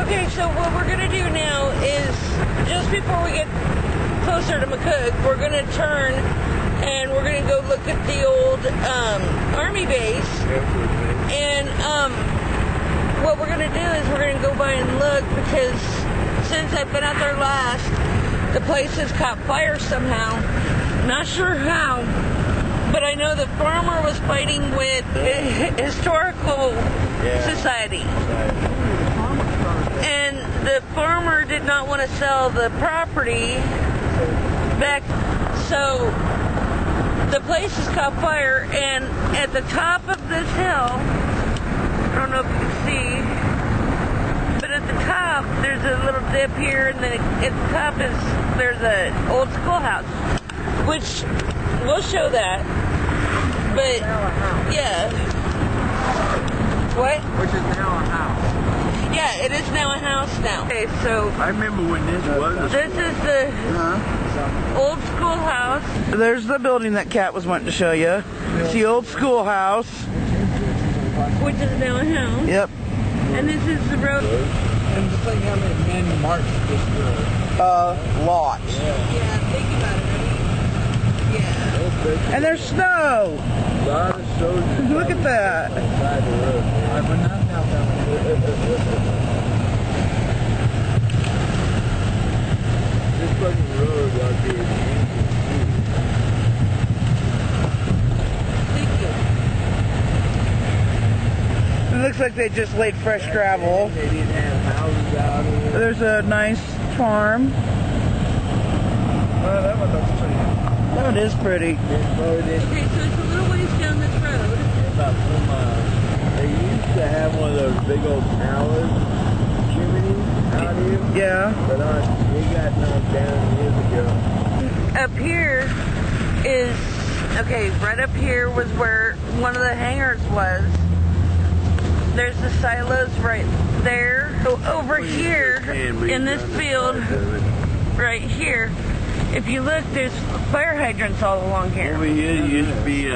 Okay, so what we're going to do now is, just before we get closer to McCook, we're going to turn and we're going to go look at the old Army base. And what we're going to do is we're going to go by and look, because since I've been out there last, the place has caught fire somehow. Not sure how, but I know the farmer was fighting with historical society. And the farmer did not want to sell the property back, so the place has caught fire, and at the top of this hill, I don't know if you can see, but at the top there's a little dip here, and then at the top there's an old schoolhouse, which we'll show that. But yeah, what? Which is now a house. Yeah, it is now a house now. Okay, so I remember when this was. This is the old schoolhouse. There's the building that Kat was wanting to show you. It's the old schoolhouse. Which is now a house. Yep. And this is the road. And just like how many men marched this road. Lots. Yeah, think about it. Yeah. And there's snow. A lot of soldiers. Look at that. Side the road. We're not now down. This fucking road out there is It looks like they just laid fresh gravel. They didn't have houses out here. There's a nice farm. Well, that one looks pretty. Oh, it is pretty. Okay, so it's a little ways down this road. About 4 miles. They used to have one of those big old towers, chimneys out here. Yeah. But they got knocked down years ago. Up here is, okay, right up here was where one of the hangars was. There's the silos right there. So over here in this field, right here, if you look, there's fire hydrants all along here. Over here used to be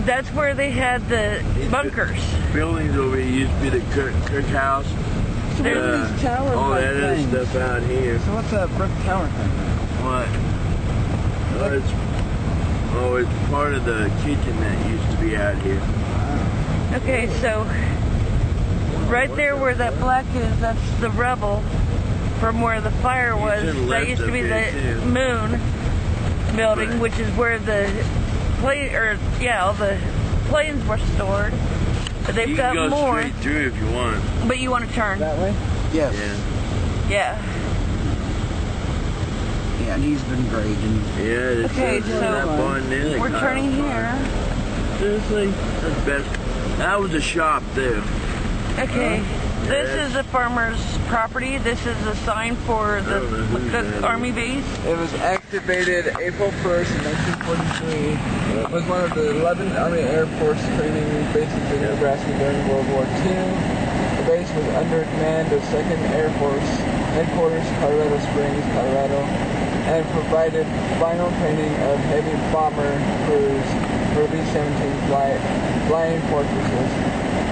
That's where they had the bunkers. buildings. Over here used to be the cookhouse. So what are these towers all like that other things? stuff out here. So what's that brick tower thing? What? It's part of the kitchen that used to be out here. Okay, so right there where that black is, that's the rubble from where the fire was. That used to be the moon building, which is where the all the planes were stored. But they've got go more. straight through if you want. But you want to turn. That way? Yes. Yeah. Yeah. Yeah, and he's been grading. Yeah. Okay, so we're turning here. Seriously, that's best. That was a shop there. Okay. This is the farmer's property. This is a sign for the McCook Army Base. It was activated April 1st, 1943. It was one of the 11 Army Air Force training bases in Nebraska during World War II. The base was under command of 2nd Air Force, headquarters Colorado Springs, Colorado, and provided final training of heavy bomber crews for B-17 flying fortresses.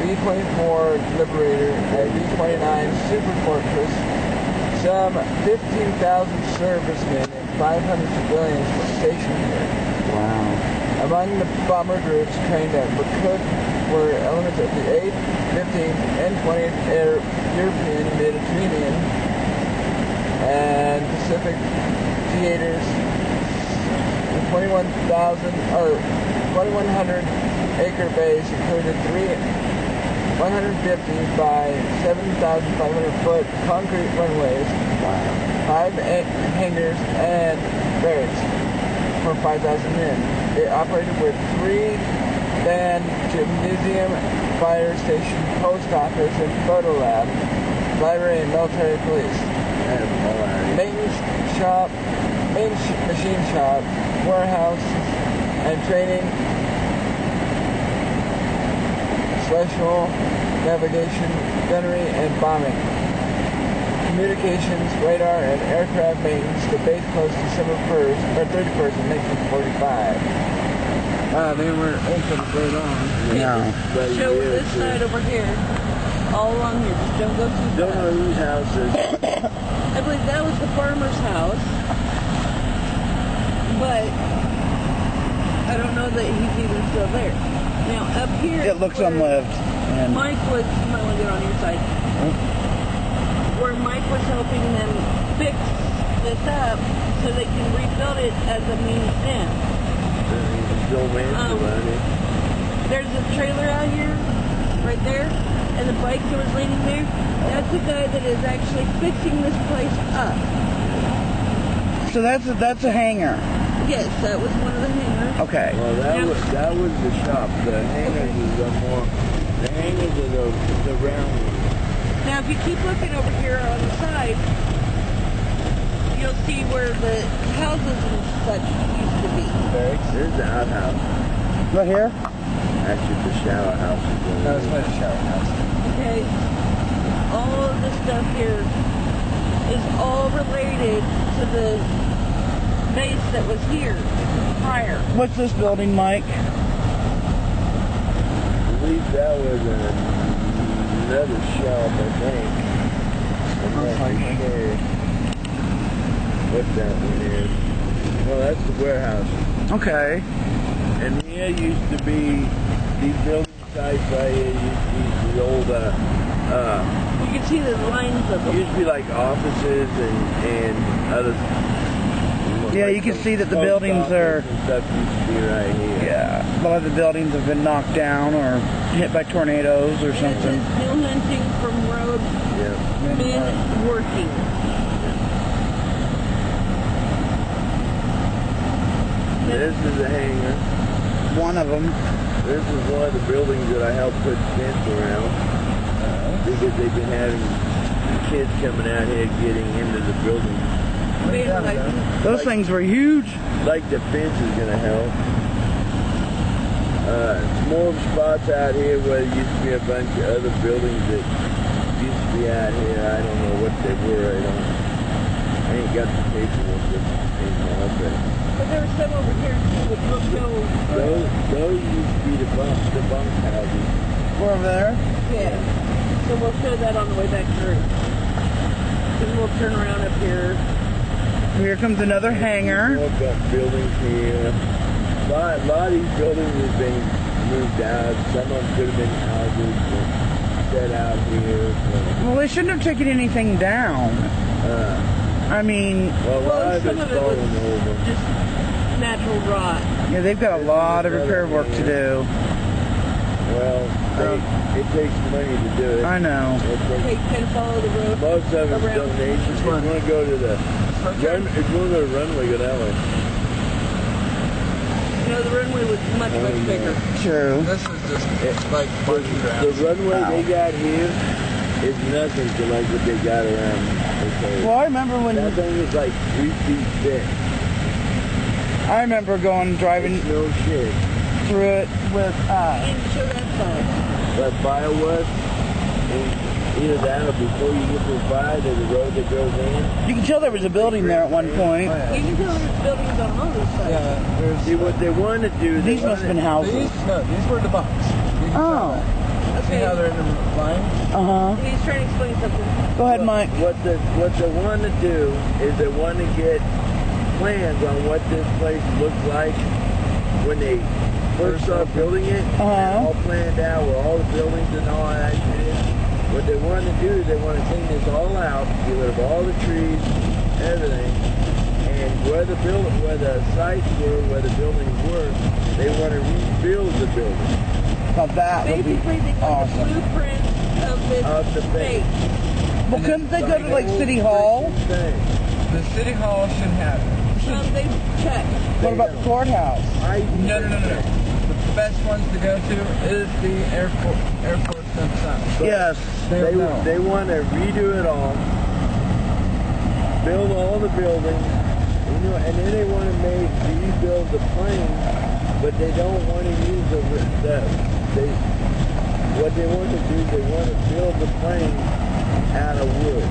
B-24 Liberator and B-29 Super Fortress. Some 15,000 servicemen and 500 civilians were stationed here. Wow. Among the bomber groups trained at McCook were elements of the 8th, 15th, and 20th European Mediterranean and Pacific theaters. The 2,100-acre base included 150 by 7,500 foot concrete runways, 5 hangars, and barracks for 5,000 men. It operated with 3-band gymnasium, fire station, post office, and photo lab, library, and military police. Maintenance shop, machine shop, warehouse, and training, special navigation, gunnery, and bombing. Communications, radar, and aircraft maintenance. The base closed December 31st, 1945. They were open right on. Yeah. Show this side over here. all along here. Just don't go too Don't fast. know whose house is. I believe that was the farmer's house, but I don't know that he's even still there. Now up here, It looks where unlived. And Mike was, you might want to get on your side, where Mike was helping them fix this up so they can rebuild it as a main stand. Still money. There's a trailer out here, right there, and the bike that was leaning there. That's the guy that is actually fixing this place up. so that's a hangar. Yes, that was one of the hangars. Okay. Well, that was the shop. The hangars is the more. The hangars are the round ones. Now, if you keep looking over here on the side, you'll see where the houses and such used to be. There's the outhouse. Right here? Actually, the shower house is over That was there. my shower house. Okay? All of this stuff here is all related to the base that was here prior. What's this building, Mike? I believe that was another shop, I think. I'm not too sure what that one is. No, that's the warehouse. Okay. And here used to be, these building sites right here used to be the old, You can see the lines of it them. used to be like offices and other. Yeah, you can see that the buildings are. And stuff used to be right here. Yeah, a lot of the buildings have been knocked down or hit by tornadoes or And it something. says new hunting from road Yeah. men working. This is a hangar. One of them. This is one of the buildings that I helped put fence around. Because they've been having kids coming out here getting into the building. Those things were huge. Like the fence is going to help. More spots out here where there used to be a bunch of other buildings that used to be out here. I don't know what they were. I ain't got the paperwork anymore. But there were some over here too that look no. Those used to be the bunk houses. We're over there. Yeah. So we'll show that on the way back through. Then we'll turn around up here. Here comes another hangar. More buildings here. A lot of these buildings have been moved out. Some of them could have been houses set out here. Well, they shouldn't have taken anything down. I mean, Well, a lot of some it's of it was fallen over. just natural rot. yeah, they've got a lot of repair work to do. Well, it takes money to do it. I know. It takes- Hey, kind of follow the road. Most of it's around. donations. If you want to go to the if you want to go to the runway, go that way. You know, the runway was much bigger. True. This is just like The parking grounds. runway they got here is nothing to like what they got around. Okay. Well, I remember That when thing is like 3 feet thick. I remember going driving It's no shit. through it with And show that side. But fire was, and either that or before you get to the fire, there's a road that goes in. you can tell there was a building there at one point. You can tell there's buildings on all these sides. Yeah, there's. See, what they want to do, they These must have been houses. These were the bunks. You can Oh. tell that. See how they're in the line? Uh-huh. He's trying to explain something. Go ahead, Mike. What they want to do is they want to get plans on what this place looks like when they first start building it. Uh-huh. All planned out with all the buildings and all that shit. What they want to do is they want to clean this all out, get rid of all the trees, everything, and where the sites were, where the buildings were, they want to rebuild the building. Now that would be Basically, they want awesome. the blueprint of this Of the space. Well, couldn't they go to like City Hall? Thing. The city hall shouldn't have it. They checked. What about the courthouse? No. The best ones to go to is the airport themselves. Yes. They want to redo it all, build all the buildings, and then they want to rebuild the plane, but they don't want to use what they want to do is they want to build the plane out of wood.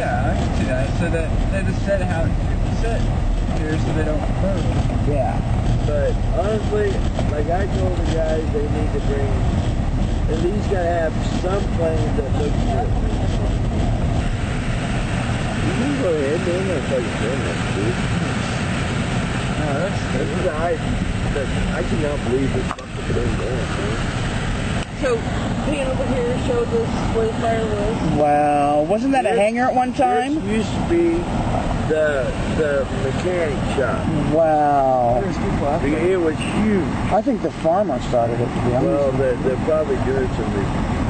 Yeah, I can see that. So that they just said how it should sit here so they don't move. Yeah. But honestly, like I told the guys, they at least gotta have some planes that look good. You can go ahead, man. That's how you film that, dude. I cannot believe this fucking thing going, man. So, pan over here showed us where the fire was. Wow. Wasn't that a hangar at one time? This used to be the mechanic shop. Wow. There's people out there. It was huge. I think the farmer started it, to be honest. Well, they're probably doing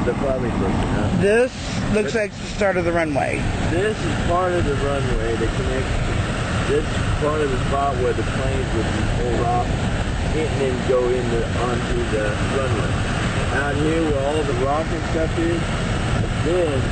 they're probably looking up. This looks like the start of the runway. This is part of the runway that connects. This is part of the spot where the planes would be pulled off and then go onto the runway. Out here where all the rock and stuff is, then